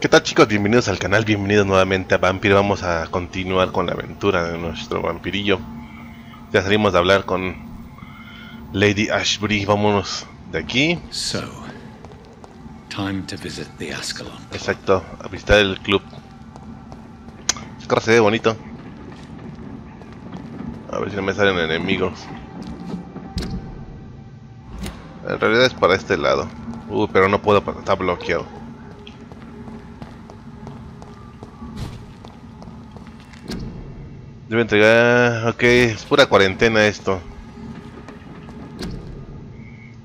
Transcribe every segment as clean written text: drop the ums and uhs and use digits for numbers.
¿Qué tal, chicos? Bienvenidos al canal, bienvenidos nuevamente a Vampyr. Vamos a continuar con la aventura de nuestro vampirillo. Ya salimos de hablar con Lady Ashbury, vámonos de aquí. So, time to visit the Ascalon. Exacto, a visitar el club. Ese carro se ve bonito. A ver si no me salen enemigos. En realidad es para este lado. Pero no puedo, está bloqueado. Debe entregar... Ok, es pura cuarentena esto.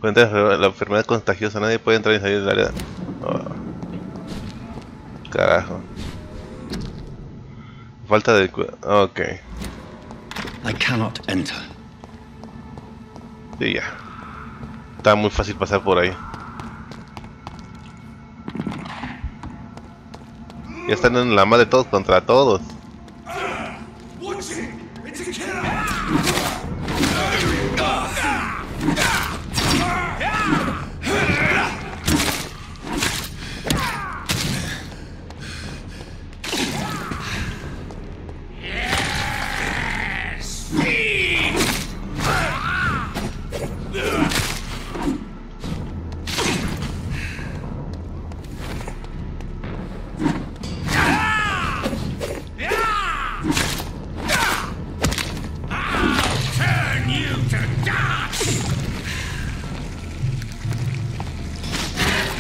Cuarentena, la enfermedad contagiosa, nadie puede entrar y salir del área. Oh, carajo. Falta de... Ok. I cannot enter. Sí, ya. Está muy fácil pasar por ahí. Ya están en la madre todos contra todos.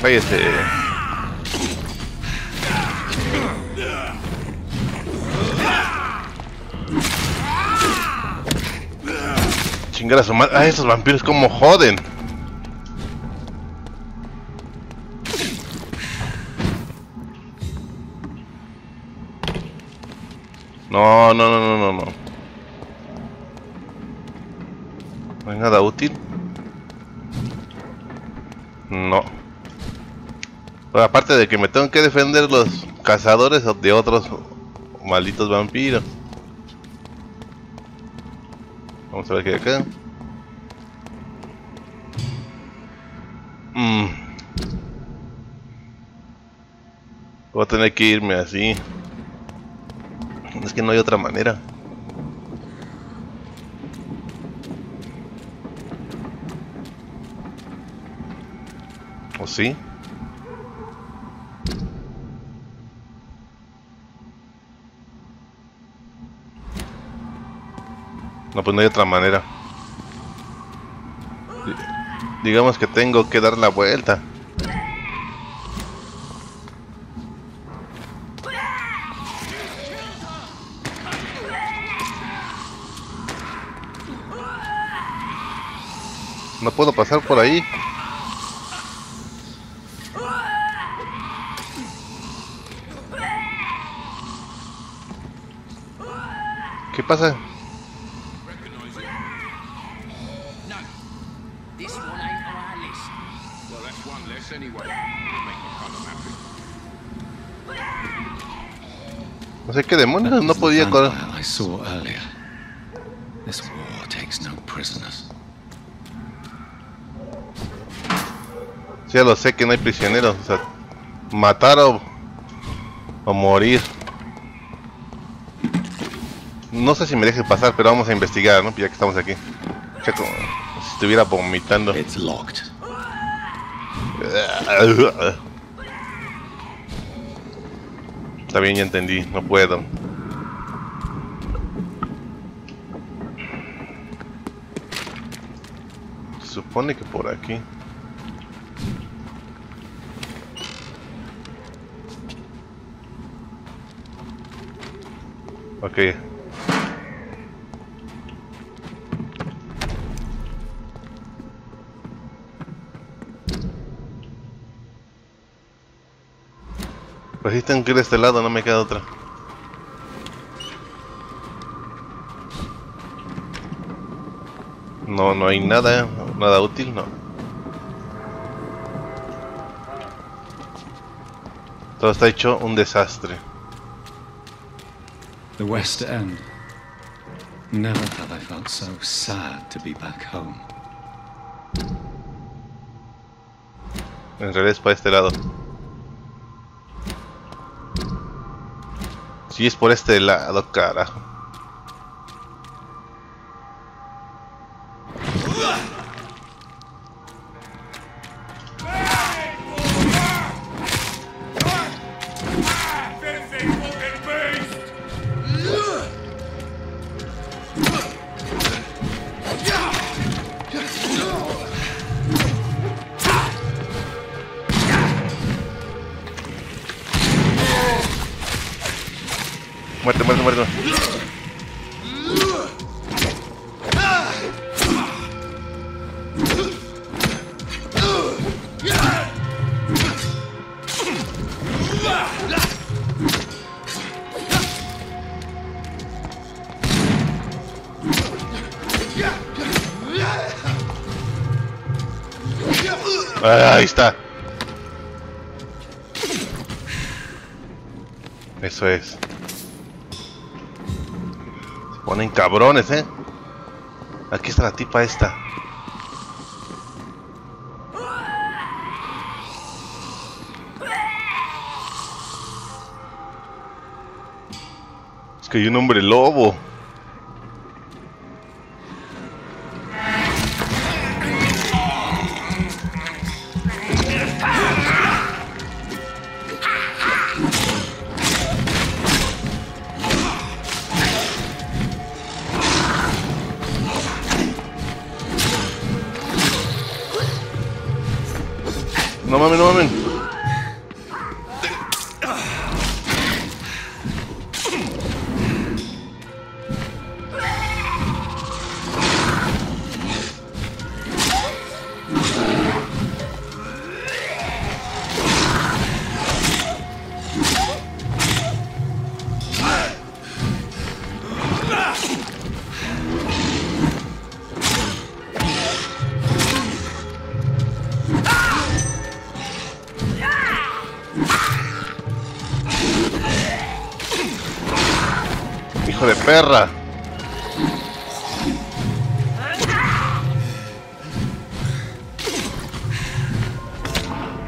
Váyase. Chingar a su madre. Ah, esos vampiros como joden. No, no, no, no, no, no. No hay nada útil. No. Pero aparte de que me tengo que defender los cazadores de otros malditos vampiros. Vamos a ver qué hay acá. Voy a tener que irme así. Es que no hay otra manera. ¿O sí? No, pues no hay otra manera. Digamos que tengo que dar la vuelta. No puedo pasar por ahí. ¿Qué pasa? No sé qué demonios, no podía correr. I saw earlier. This war takes no prisoners. Sí, ya lo sé que no hay prisioneros. O sea, matar o morir. No sé si me deje pasar, pero vamos a investigar, ¿no? Ya que estamos aquí. Ya como si estuviera vomitando. It's locked. Está bien, ya entendí, no puedo. Se supone que por aquí. Ok. Pues sí tengo que ir de este lado, no me queda otra. No, no hay nada, nada útil, no. Todo está hecho un desastre. The West End. Never have I felt so sad to be back home. En realidad es para este lado. Si es por este lado, carajo. Muerte, muerte, muerte. Ahí está. Eso es. Se ponen cabrones, Aquí está la tipa esta. Es que hay un hombre lobo. No mames, no mames. Hijo de perra.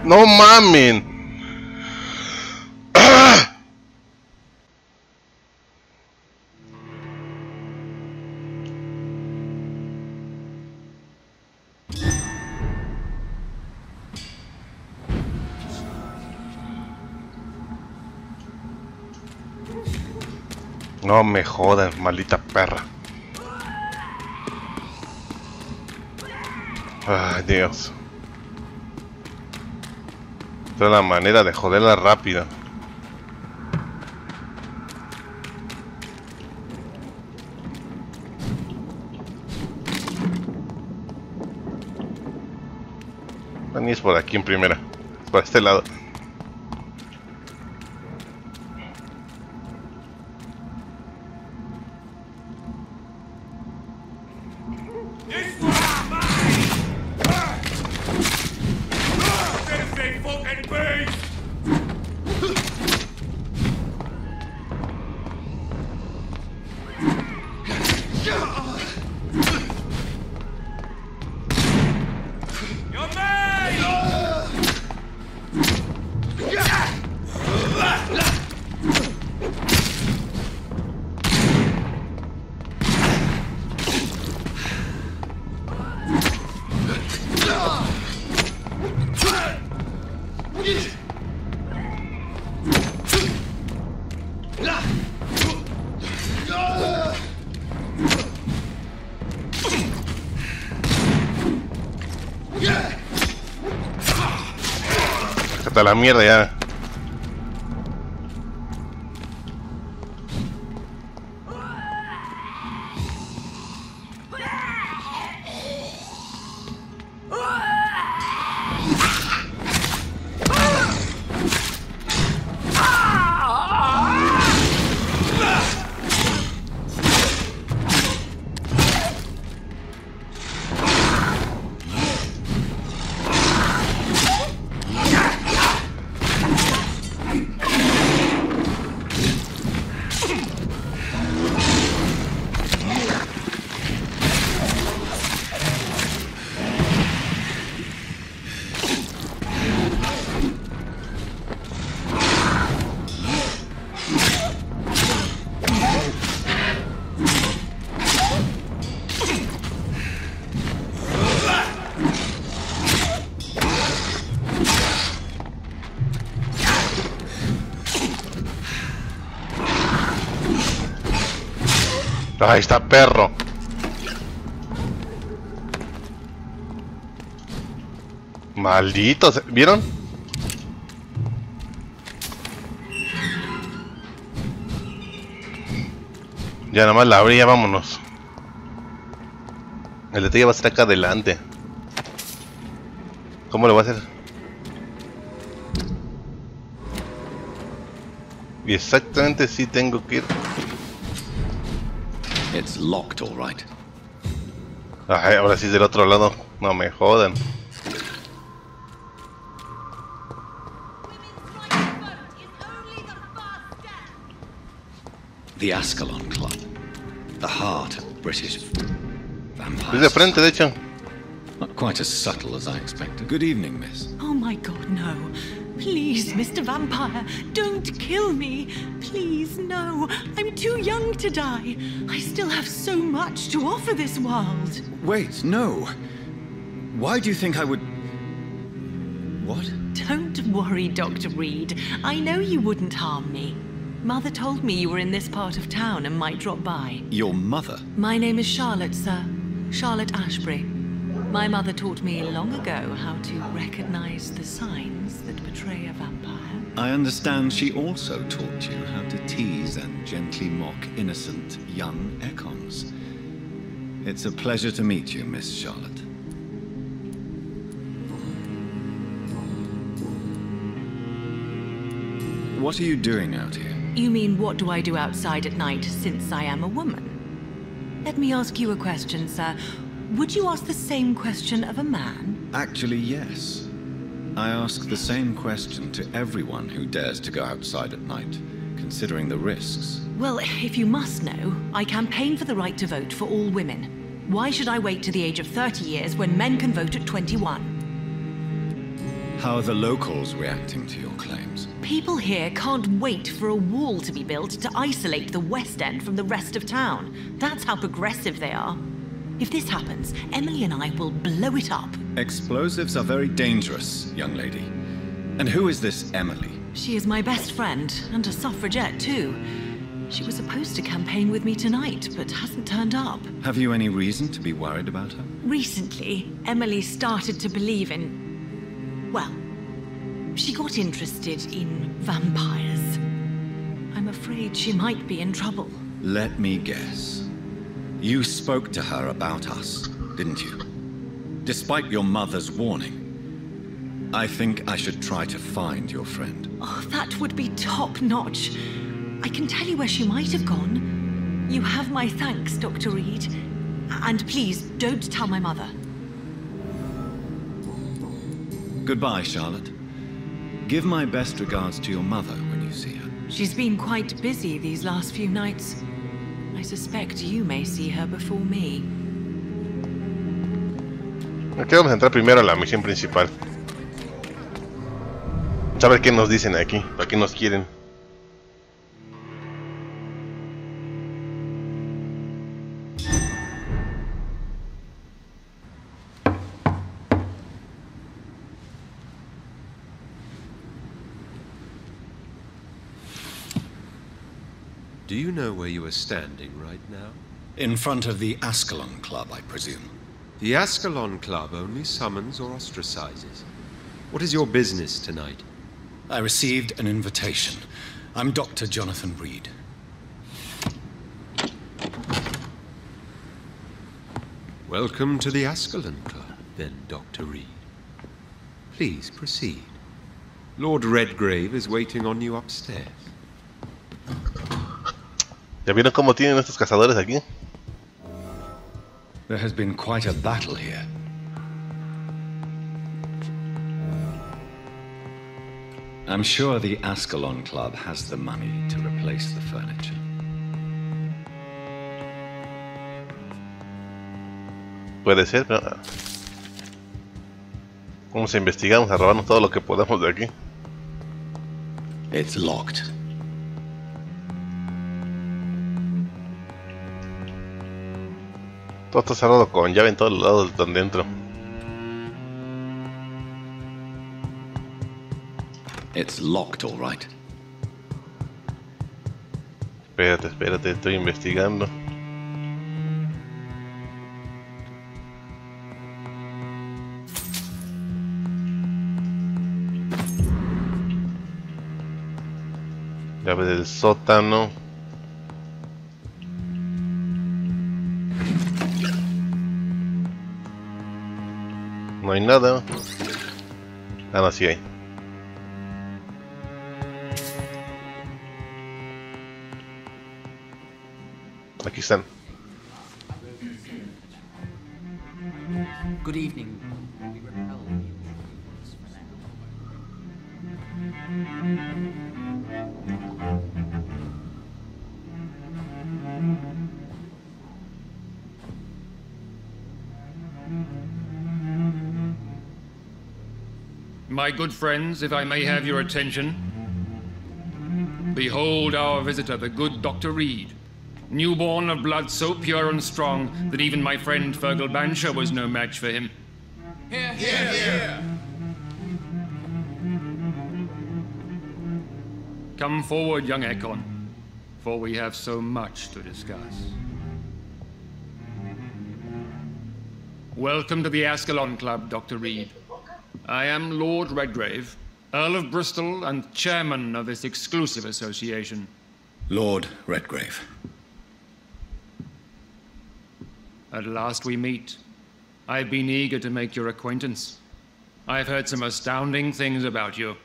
No mamen. No me jodas, maldita perra. Ay, Dios. Esta es la manera de joderla rápida. Ni es por aquí en primera. Es por este lado. Hasta la mierda ya. Ahí está, perro. Malditos, ¿vieron? Ya nada más la abrí, ya vámonos. El detalle va a estar acá adelante. ¿Cómo lo voy a hacer? Y exactamente sí tengo que ir. It's locked, all right. Ay, ahora sí es del otro lado. No me jodan. The Ascalon Club. The heart of British vampires. Es de frente, de hecho. Not quite as subtle as I expected. Good evening, miss. Oh my god, no. Please, Mr. Vampire, don't kill me. Please, no. I'm too young to die. I still have so much to offer this world. Wait, no. Why do you think I would... What? Don't worry, Dr. Reid. I know you wouldn't harm me. Mother told me you were in this part of town and might drop by. Your mother? My name is Charlotte, sir. Charlotte Ashbury. My mother taught me long ago how to recognize the signs that betray a vampire. I understand she also taught you how to tease and gently mock innocent young Ekons. It's a pleasure to meet you, Miss Charlotte. What are you doing out here? You mean, what do I do outside at night since I am a woman? Let me ask you a question, sir. Would you ask the same question of a man? Actually, yes. I ask the same question to everyone who dares to go outside at night, considering the risks. Well, if you must know, I campaign for the right to vote for all women. Why should I wait to the age of 30 years when men can vote at 21? How are the locals reacting to your claims? People here can't wait for a wall to be built to isolate the West End from the rest of town. That's how progressive they are. If this happens, Emily and I will blow it up. Explosives are very dangerous, young lady. And who is this Emily? She is my best friend, and a suffragette too. She was supposed to campaign with me tonight, but hasn't turned up. Have you any reason to be worried about her? Recently, Emily started to believe in... well, she got interested in vampires. I'm afraid she might be in trouble. Let me guess. You spoke to her about us, didn't you? Despite your mother's warning. I think I should try to find your friend. Oh, that would be top-notch. I can tell you where she might have gone. You have my thanks, Dr. Reid. And please, don't tell my mother. Goodbye, Charlotte. Give my best regards to your mother when you see her. She's been quite busy these last few nights. I suspect you may see her before me. Aquí vamos a entrar primero a la misión principal. Vamos a ver qué nos dicen aquí, para qué nos quieren. Do you know where you are standing right now? In front of the Ascalon Club, I presume. The Ascalon Club only summons or ostracizes. What is your business tonight? I received an invitation. I'm Dr. Jonathan Reid. Welcome to the Ascalon Club, then, Dr. Reid. Please proceed. Lord Redgrave is waiting on you upstairs. ¿Ya vieron cómo tienen estos cazadores aquí? There has been quite a battle here. I'm sure the Ascalon Club has the money to replace the furniture. Puede ser, pero... vamos a investigar, vamos a robarnos todo lo que podamos de aquí. It's locked. Todo está cerrado con llave en todos los lados donde entro. It's locked, all right. Espérate, espérate, estoy investigando. Llave del sótano. No hay nada. Ah, no, sí hay. Aquí están. Good evening. My good friends, if I may have your attention, behold our visitor, the good Dr. Reid. Newborn of blood so pure and strong that even my friend Fergal Bansher was no match for him. Here, here, here. Come forward, young Ekon, for we have so much to discuss. Welcome to the Ascalon Club, Dr. Reid. I am Lord Redgrave, Earl of Bristol and chairman of this exclusive association. Lord Redgrave. At last we meet. I've been eager to make your acquaintance. I've heard some astounding things about you.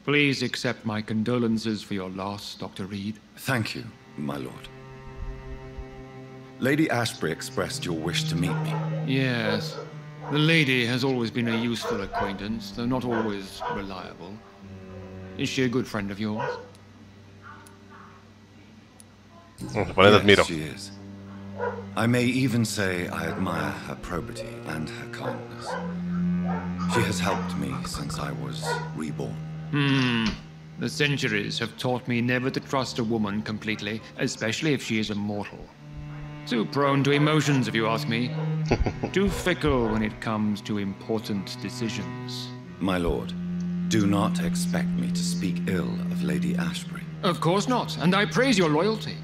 Please accept my condolences for your loss, Dr. Reid. Thank you, my lord. Lady Ashbury expressed your wish to meet me. Yes. The lady has always been a useful acquaintance, though not always reliable. Is she a good friend of yours? Yes, she is. I may even say I admire her probity and her kindness. She has helped me since I was reborn. The centuries have taught me never to trust a woman completely, especially if she is a mortal. Too prone to emotions, if you ask me. Too fickle when it comes to important decisions. My lord, do not expect me to speak ill of Lady Ashbury. Of course not, and I praise your loyalty.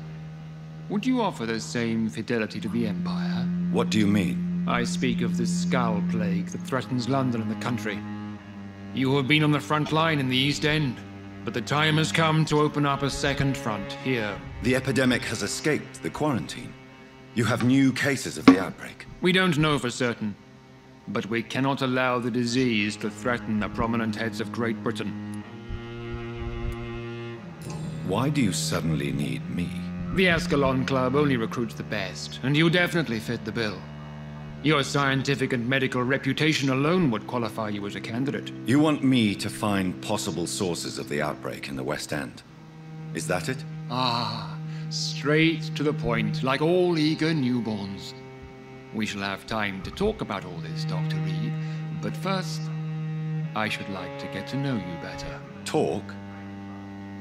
Would you offer the same fidelity to the Empire? What do you mean? I speak of the Skull Plague that threatens London and the country. You have been on the front line in the East End, but the time has come to open up a second front here. The epidemic has escaped the quarantine. You have new cases of the outbreak. We don't know for certain, but we cannot allow the disease to threaten the prominent heads of Great Britain. Why do you suddenly need me? The Ascalon Club only recruits the best, and you definitely fit the bill. Your scientific and medical reputation alone would qualify you as a candidate. You want me to find possible sources of the outbreak in the West End. Is that it? Ah, straight to the point, like all eager newborns. We shall have time to talk about all this, Dr. Reid, but first, I should like to get to know you better. Talk?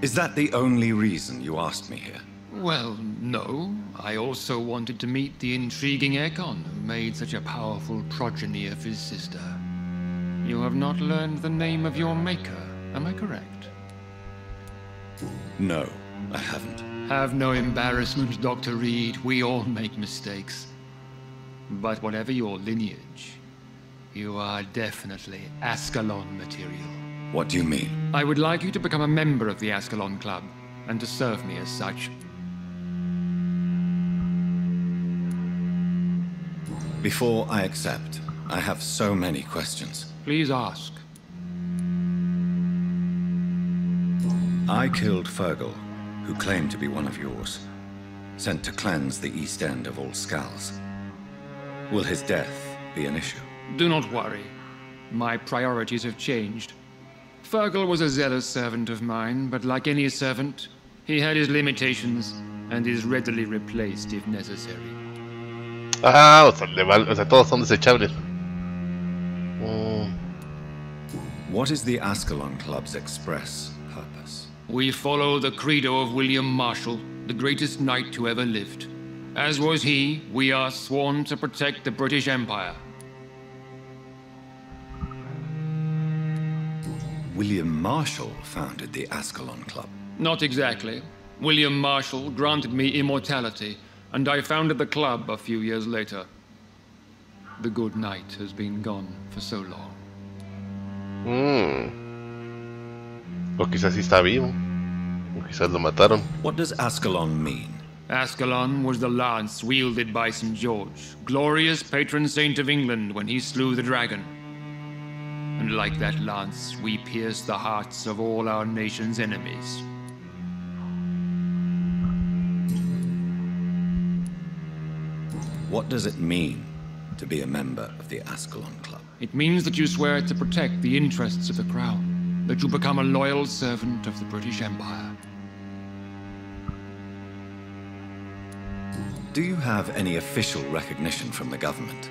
Is that the only reason you asked me here? Well, no. I also wanted to meet the intriguing Ekon, who made such a powerful progeny of his sister. You have not learned the name of your maker, am I correct? No, I haven't. Have no embarrassment, Dr. Reid. We all make mistakes. But whatever your lineage, you are definitely Ascalon material. What do you mean? I would like you to become a member of the Ascalon Club, and to serve me as such. Before I accept, I have so many questions. Please ask. I killed Fergal, who claimed to be one of yours, sent to cleanse the East End of all skulls. Will his death be an issue? Do not worry. My priorities have changed. Fergal was a zealous servant of mine, but like any servant, he had his limitations and is readily replaced if necessary. Ah, o sea, todos son desechables. What is the Ascalon Club's express purpose? We follow the credo of William Marshall, the greatest knight who ever lived. As was he, we are sworn to protect the British Empire. William Marshall founded the Ascalon Club. Not exactly. William Marshall granted me immortality, and I founded the club a few years later. The good knight has been gone for so long. O quizás sí está vivo. O quizás lo mataron. What does Ascalon mean? Ascalon was the lance wielded by St. George, glorious patron saint of England when he slew the dragon. And like that lance, we pierce the hearts of all our nation's enemies. What does it mean to be a member of the Ascalon Club? It means that you swear to protect the interests of the crown, that you become a loyal servant of the British Empire. Do you have any official recognition from the government?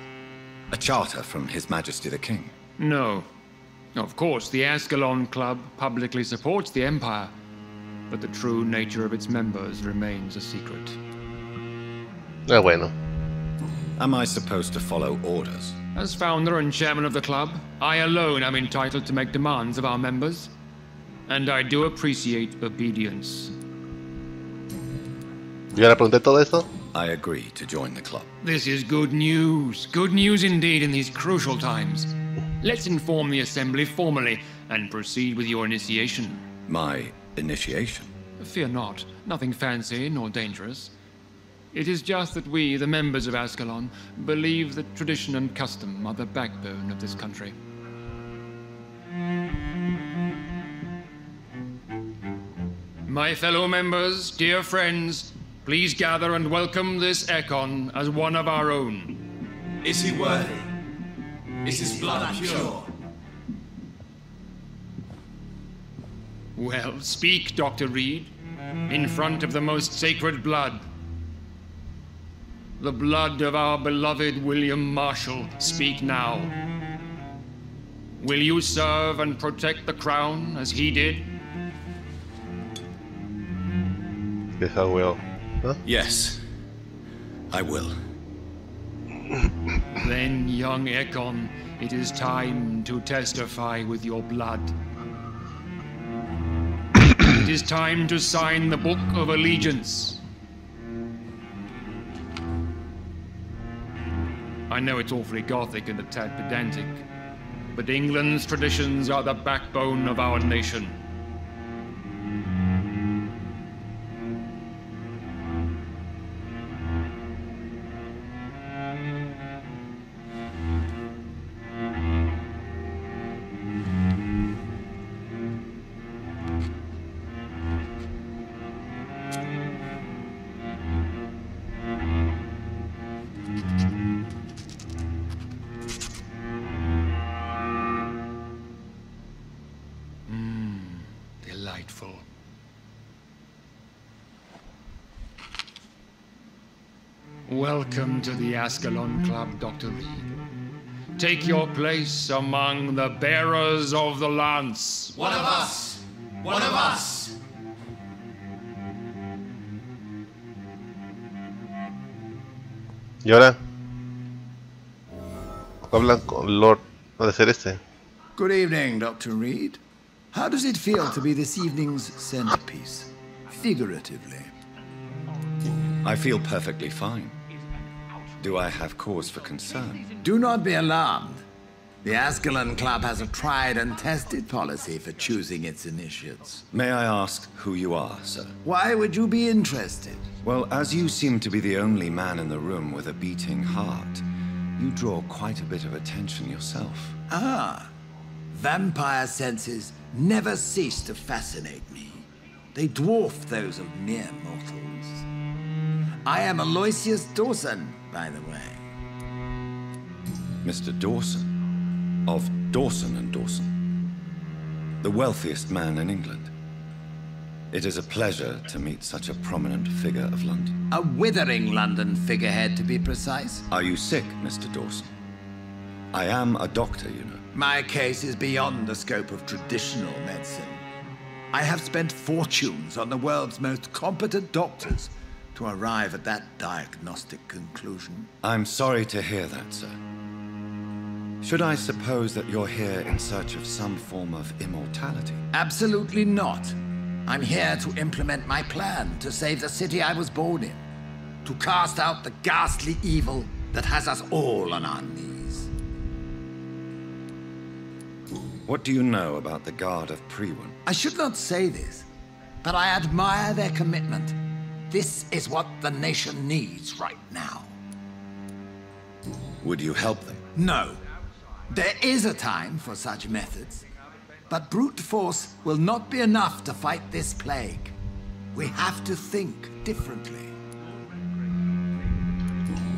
A charter from His Majesty the King? No. Of course, the Ascalon Club publicly supports the Empire, but the true nature of its members remains a secret. Ah, bueno. Am I supposed to follow orders? As founder and chairman of the club, I alone am entitled to make demands of our members, and I do appreciate obedience. ¿Ya le pregunté todo esto? I agree to join the club. This is good news. Good news indeed in these crucial times. Let's inform the Assembly formally and proceed with your initiation. My initiation? Fear not. Nothing fancy nor dangerous. It is just that we, the members of Ascalon, believe that tradition and custom are the backbone of this country. My fellow members, dear friends, please gather and welcome this Ekon as one of our own. Is he worthy? Is his blood pure? Well, speak, Dr. Reid, in front of the most sacred blood. The blood of our beloved William Marshall, speak now. Will you serve and protect the crown as he did? Yes, I will. Huh? Yes, I will. Then, young Ekon, it is time to testify with your blood. It is time to sign the Book of Allegiance. I know it's awfully gothic and a tad pedantic, but England's traditions are the backbone of our nation. Delightful. Welcome to the Ascalon Club, Dr. Reid. Take your place among the bearers of the lance. One of us! One of us! ¿Y ahora? Hablan con Lord de ser este. Good evening, Dr. Reid. How does it feel to be this evening's centerpiece? Figuratively. I feel perfectly fine. Do I have cause for concern? Do not be alarmed. The Ascalon Club has a tried and tested policy for choosing its initiates. May I ask who you are, sir? Why would you be interested? Well, as you seem to be the only man in the room with a beating heart, you draw quite a bit of attention yourself. Ah, vampire senses never cease to fascinate me. They dwarf those of mere mortals. I am Aloysius Dawson, by the way. Mr. Dawson, of Dawson and Dawson, the wealthiest man in England. It is a pleasure to meet such a prominent figure of London. A withering London figurehead, to be precise. Are you sick, Mr. Dawson? I am a doctor, you know. My case is beyond the scope of traditional medicine. I have spent fortunes on the world's most competent doctors to arrive at that diagnostic conclusion. I'm sorry to hear that, sir. Should I suppose that you're here in search of some form of immortality? Absolutely not. I'm here to implement my plan to save the city I was born in, to cast out the ghastly evil that has us all on our knees. What do you know about the Guard of Priwen? I should not say this, but I admire their commitment. This is what the nation needs right now. Would you help them? No. There is a time for such methods. But brute force will not be enough to fight this plague. We have to think differently.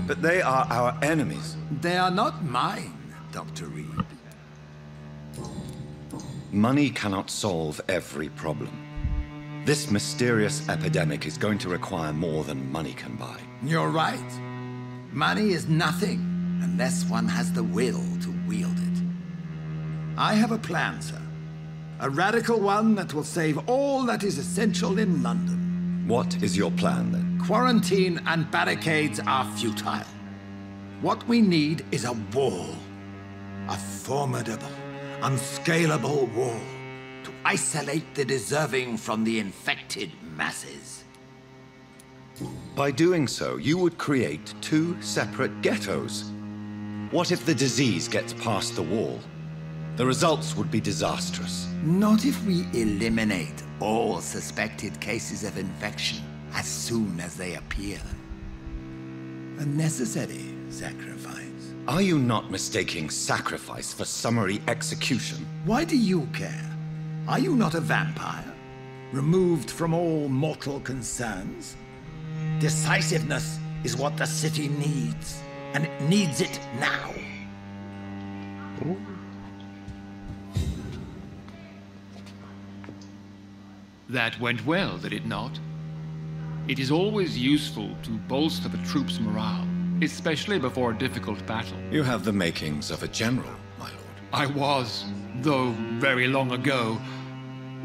But they are our enemies. They are not mine, Dr. Reid. Money cannot solve every problem. This mysterious epidemic is going to require more than money can buy. You're right. Money is nothing unless one has the will to wield it. I have a plan, sir. A radical one that will save all that is essential in London. What is your plan, then? Quarantine and barricades are futile. What we need is a wall. A formidable, unscalable wall to isolate the deserving from the infected masses. By doing so, you would create 2 separate ghettos. What if the disease gets past the wall? The results would be disastrous. Not if we eliminate all suspected cases of infection as soon as they appear. A necessary sacrifice. Are you not mistaking sacrifice for summary execution? Why do you care? Are you not a vampire? Removed from all mortal concerns? Decisiveness is what the city needs, and it needs it now. Ooh. That went well, did it not? It is always useful to bolster the troops' morale, especially before a difficult battle. You have the makings of a general, my lord. I was, though very long ago.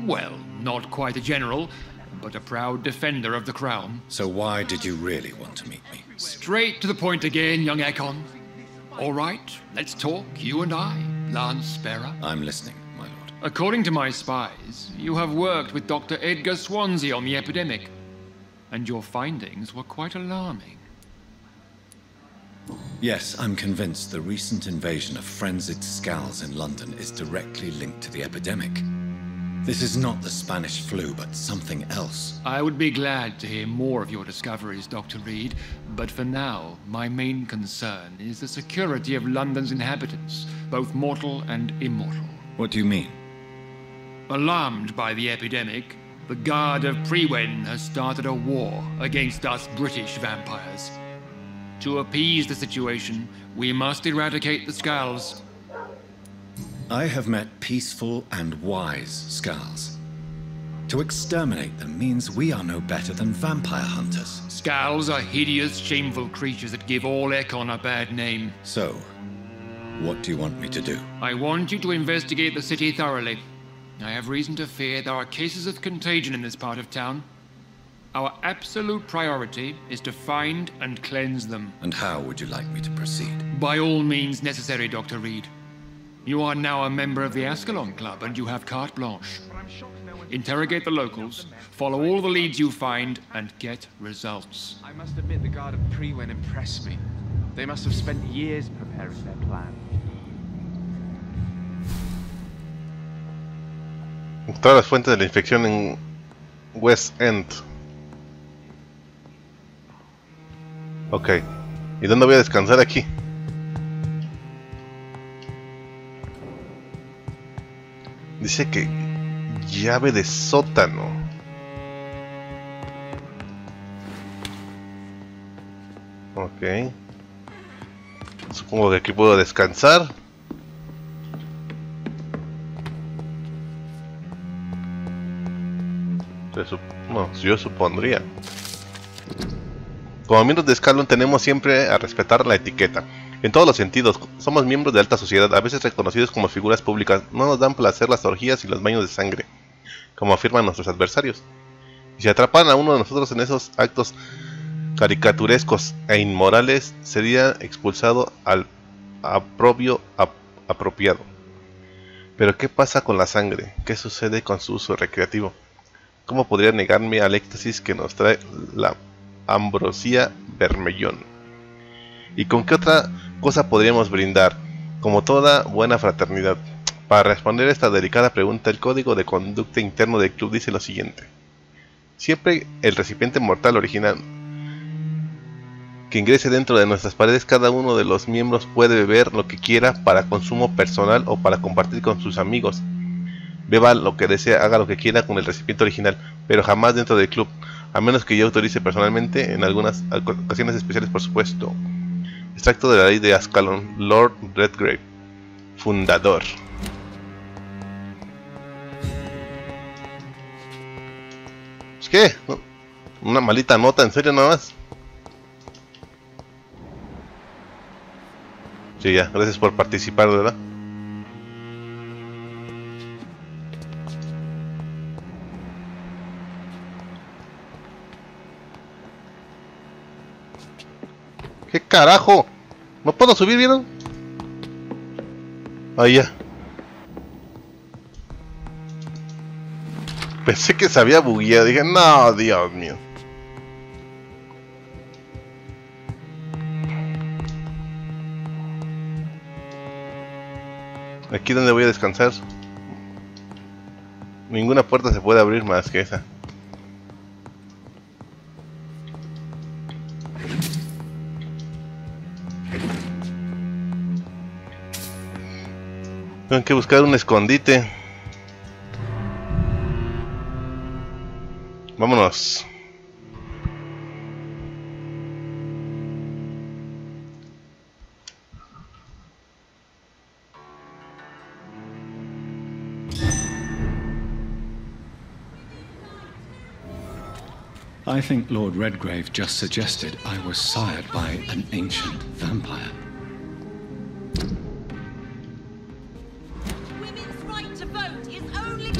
Well, not quite a general, but a proud defender of the crown. So why did you really want to meet me? Straight to the point again, young Ekon. All right, let's talk, you and I, Lance Sparrow. I'm listening, my lord. According to my spies, you have worked with Dr. Edgar Swansea on the epidemic, and your findings were quite alarming. Yes, I'm convinced the recent invasion of frenzied skulls in London is directly linked to the epidemic. This is not the Spanish flu, but something else. I would be glad to hear more of your discoveries, Dr. Reid, but for now, my main concern is the security of London's inhabitants, both mortal and immortal. What do you mean? Alarmed by the epidemic, the Guard of Priwen has started a war against us British vampires. To appease the situation, we must eradicate the skulls. I have met peaceful and wise skulls. To exterminate them means we are no better than vampire hunters. Skulls are hideous, shameful creatures that give all Ekon a bad name. So, what do you want me to do? I want you to investigate the city thoroughly. I have reason to fear there are cases of contagion in this part of town. Our absolute priority is to find and cleanse them. And how would you like me to proceed? By all means necessary, Dr. Reid. You are now a member of the Ascalon Club, and you have carte blanche. Interrogate the locals, follow all the leads you find, and get results. I must admit the Guard of Priwen impressed me. They must have spent years preparing their plan. Todas las fuentes de la infección en West End. Ok. ¿Y dónde voy a descansar aquí? Dice que llave de sótano. Ok. Supongo que aquí puedo descansar. No, yo supondría. Como miembros de Ascalon tenemos siempre a respetar la etiqueta. En todos los sentidos, somos miembros de alta sociedad, a veces reconocidos como figuras públicas. No nos dan placer las orgías y los baños de sangre, como afirman nuestros adversarios. Y si atrapan a uno de nosotros en esos actos caricaturescos e inmorales, sería expulsado al aprobio apropiado. Pero ¿qué pasa con la sangre? ¿Qué sucede con su uso recreativo? ¿Cómo podría negarme al éxtasis que nos trae la ambrosía Bermellón? ¿Y con qué otra cosa podríamos brindar? Como toda buena fraternidad. Para responder esta delicada pregunta, el código de conducta interno del club dice lo siguiente: siempre el recipiente mortal original que ingrese dentro de nuestras paredes, cada uno de los miembros puede beber lo que quiera para consumo personal o para compartir con sus amigos. Beba lo que desea, haga lo que quiera con el recipiente original, pero jamás dentro del club, a menos que yo autorice personalmente, en algunas ocasiones especiales, por supuesto. Extracto de la ley de Ascalon, Lord Redgrave, fundador. ¿Qué? Una malita nota, ¿en serio nada más? Sí, ya, gracias por participar, ¿verdad? ¿Qué carajo? ¿No puedo subir, vieron? Ahí ya. Pensé que se había bugueado, dije, no, Dios mío. Aquí donde voy a descansar. Ninguna puerta se puede abrir más que esa. Tengo que buscar un escondite. Vámonos. I think Lord Redgrave just suggested I was sired by an ancient vampire. Women's right to vote is only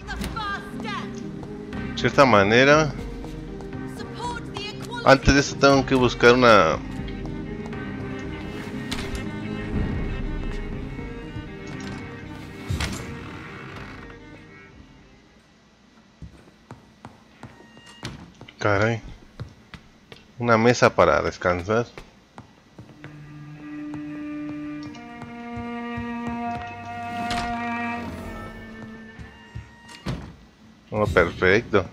the first step. De cierta manera, Support the equality. antes de esto tengo que buscar una... Caray. Una mesa para descansar. Oh, perfecto.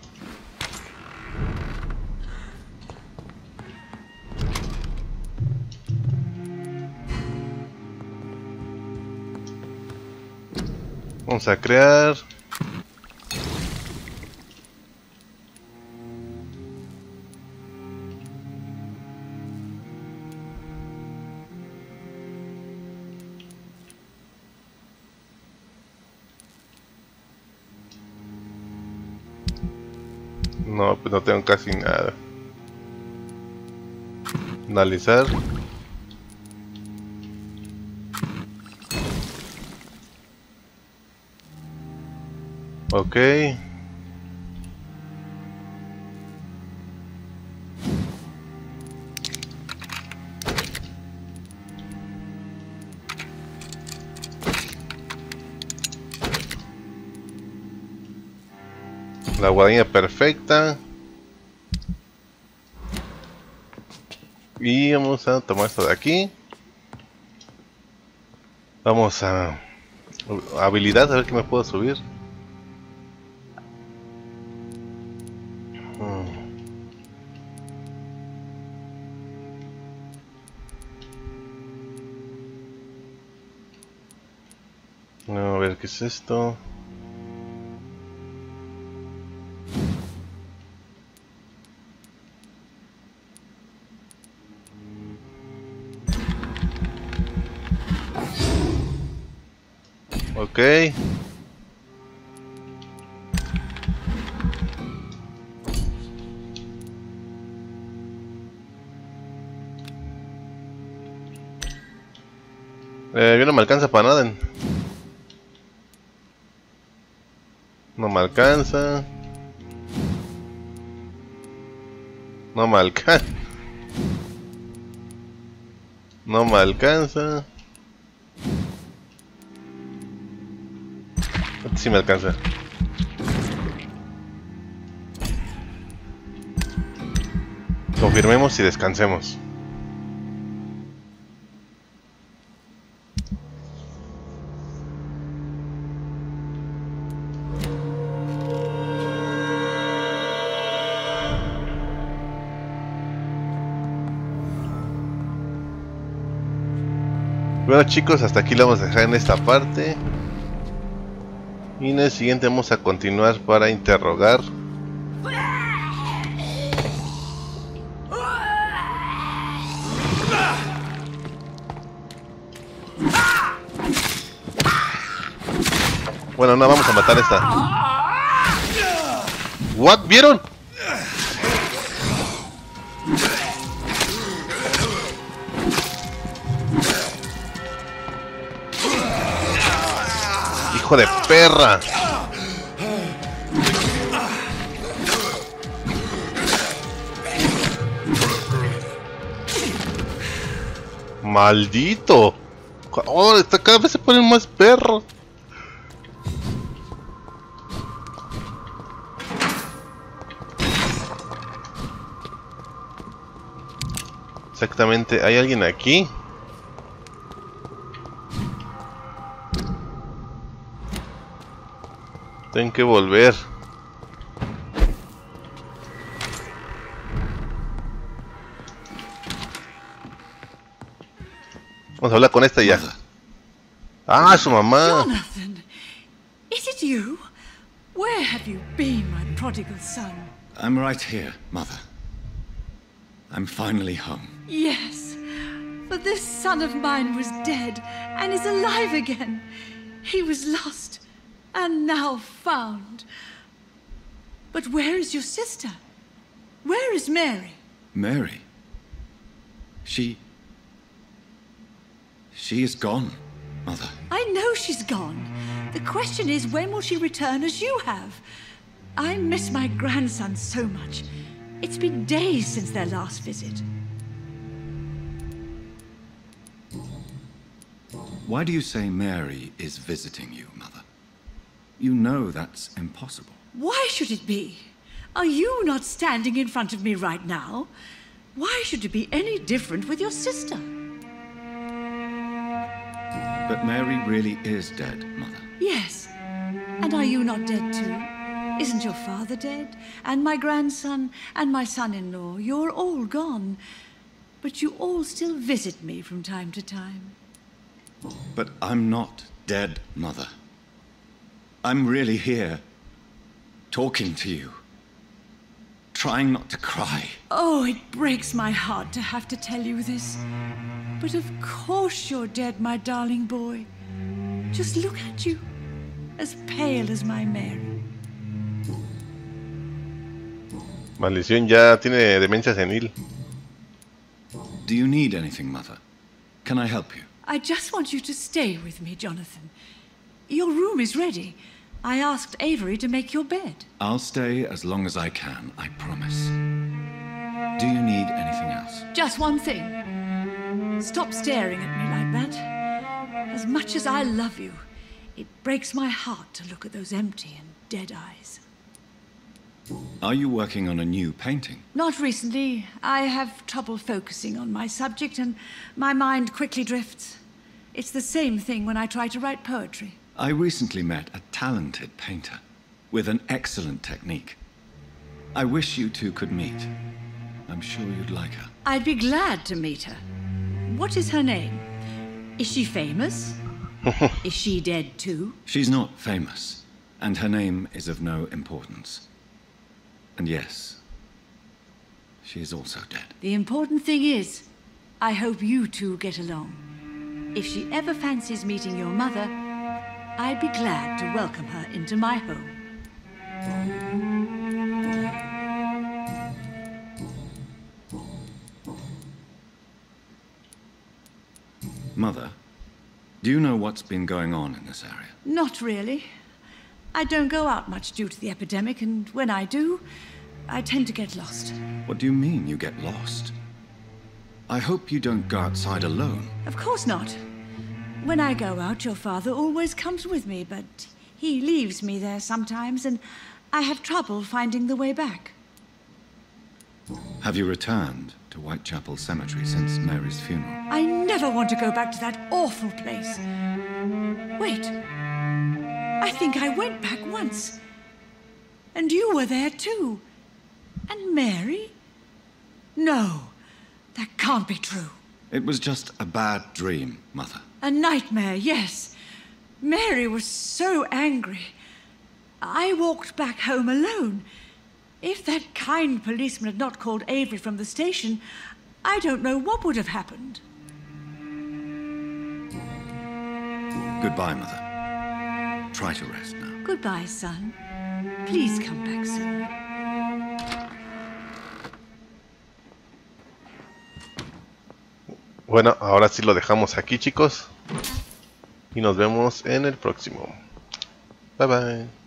Vamos a crear. No, pues no tengo casi nada. Analizar. Ok. La guadaña perfecta. Y vamos a tomar esto de aquí. Vamos a habilidad, a ver qué me puedo subir. A ver qué es esto. Ok. Yo no me alcanza para nada. No me alcanza. No me alcanza. No me alcanza. Este sí me alcanza. Confirmemos y descansemos. Bueno chicos, hasta aquí lo vamos a dejar en esta parte. Y en el siguiente vamos a continuar para interrogar. Bueno, no, vamos a matar a esta. ¿What? ¿Vieron? ¡Hijo de perra! ¡Maldito! ¡Oh! Cada vez se ponen más perros. Exactamente, ¿hay alguien aquí? Tengo que volver. Vamos a hablar con esta ya. Ah, su mamá. Jonathan, is it you? Where have you been, my prodigal son? I'm right here, Mother. I'm finally home. Yes, but this son of mine was dead and is alive again. He was lost and now found. But where is your sister? Where is Mary? Mary? She is gone, Mother. I know she's gone. The question is, when will she return as you have? I miss my grandson so much. It's been days since their last visit. Why do you say Mary is visiting you, Mother? You know that's impossible. Why should it be? Are you not standing in front of me right now? Why should it be any different with your sister? But Mary really is dead, Mother. Yes. And are you not dead too? Isn't your father dead? And my grandson? And my son-in-law? You're all gone. But you all still visit me from time to time. But I'm not dead, Mother. I'm really here, talking to you, trying not to cry. Oh, it breaks my heart to have to tell you this. But of course you're dead, my darling boy. Just look at you, as pale as my Mary. Maldición, ya tiene demencia senil. Do you need anything, Mother? Can I help you? I just want you to stay with me, Jonathan. Your room is ready. I asked Avery to make your bed. I'll stay as long as I can, I promise. Do you need anything else? Just one thing. Stop staring at me like that. As much as I love you, it breaks my heart to look at those empty and dead eyes. Are you working on a new painting? Not recently. I have trouble focusing on my subject and my mind quickly drifts. It's the same thing when I try to write poetry. I recently met a talented painter with an excellent technique. I wish you two could meet. I'm sure you'd like her. I'd be glad to meet her. What is her name? Is she famous? Is she dead too? She's not famous, and her name is of no importance. And yes, she is also dead. The important thing is, I hope you two get along. If she ever fancies meeting your mother, I'd be glad to welcome her into my home. Mother, do you know what's been going on in this area? Not really. I don't go out much due to the epidemic, and when I do, I tend to get lost. What do you mean you get lost? I hope you don't go outside alone. Of course not. When I go out, your father always comes with me, but he leaves me there sometimes, and I have trouble finding the way back. Have you returned to Whitechapel Cemetery since Mary's funeral? I never want to go back to that awful place. Wait. I think I went back once. And you were there too. And Mary? No, that can't be true. It was just a bad dream, Mother. A nightmare, yes. Mary was so angry. I walked back home alone. If that kind policeman had not called Avery from the station, I don't know what would have happened. Goodbye, Mother. Try to rest now. Goodbye, son. Please come back soon. Bueno, ahora sí lo dejamos aquí, chicos. Y nos vemos en el próximo. Bye bye.